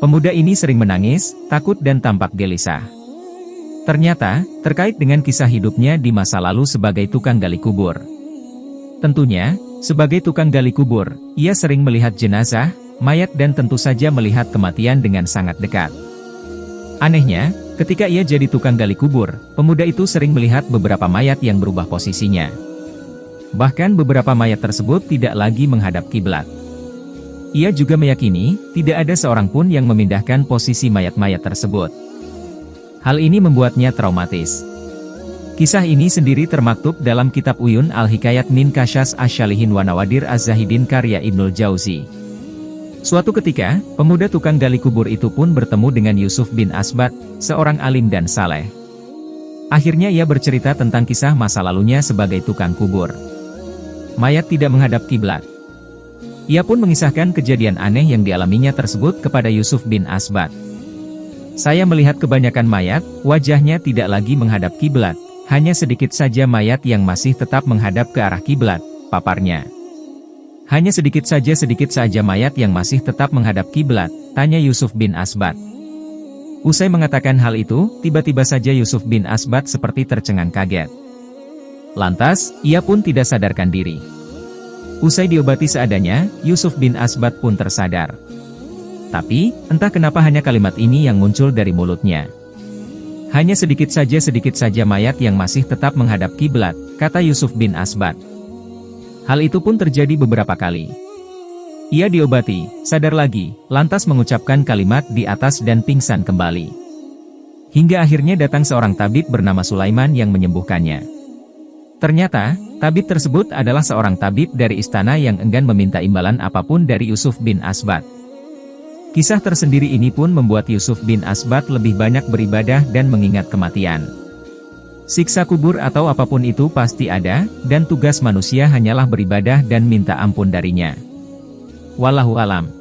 Pemuda ini sering menangis, takut dan tampak gelisah. Ternyata, terkait dengan kisah hidupnya di masa lalu sebagai tukang gali kubur. Tentunya, sebagai tukang gali kubur, ia sering melihat jenazah, mayat dan tentu saja melihat kematian dengan sangat dekat. Anehnya, ketika ia jadi tukang gali kubur, pemuda itu sering melihat beberapa mayat yang berubah posisinya. Bahkan beberapa mayat tersebut tidak lagi menghadap kiblat. Ia juga meyakini, tidak ada seorang pun yang memindahkan posisi mayat-mayat tersebut. Hal ini membuatnya traumatis. Kisah ini sendiri termaktub dalam kitab Uyun Al-Hikayat min Qashas Asy-Syalihin wa Nawadir Az-Zahidin karya Ibnul Jauzi. Suatu ketika, pemuda tukang gali kubur itu pun bertemu dengan Yusuf bin Asbat, seorang alim dan saleh. Akhirnya ia bercerita tentang kisah masa lalunya sebagai tukang kubur. Mayat tidak menghadap kiblat. Ia pun mengisahkan kejadian aneh yang dialaminya tersebut kepada Yusuf bin Asbat. Saya melihat kebanyakan mayat, wajahnya tidak lagi menghadap kiblat, hanya sedikit saja mayat yang masih tetap menghadap ke arah kiblat, paparnya. Hanya sedikit saja mayat yang masih tetap menghadap kiblat, tanya Yusuf bin Asbat. Usai mengatakan hal itu, tiba-tiba saja Yusuf bin Asbat seperti tercengang kaget. Lantas, ia pun tidak sadarkan diri. Usai diobati seadanya, Yusuf bin Asbat pun tersadar. Tapi, entah kenapa hanya kalimat ini yang muncul dari mulutnya. Hanya sedikit saja mayat yang masih tetap menghadap kiblat, kata Yusuf bin Asbat. Hal itu pun terjadi beberapa kali. Ia diobati, sadar lagi, lantas mengucapkan kalimat di atas dan pingsan kembali. Hingga akhirnya datang seorang tabib bernama Sulaiman yang menyembuhkannya. Ternyata, tabib tersebut adalah seorang tabib dari istana yang enggan meminta imbalan apapun dari Yusuf bin Asbat. Kisah tersendiri ini pun membuat Yusuf bin Asbat lebih banyak beribadah dan mengingat kematian. Siksa kubur atau apapun itu pasti ada, dan tugas manusia hanyalah beribadah dan minta ampun darinya. Wallahu alam.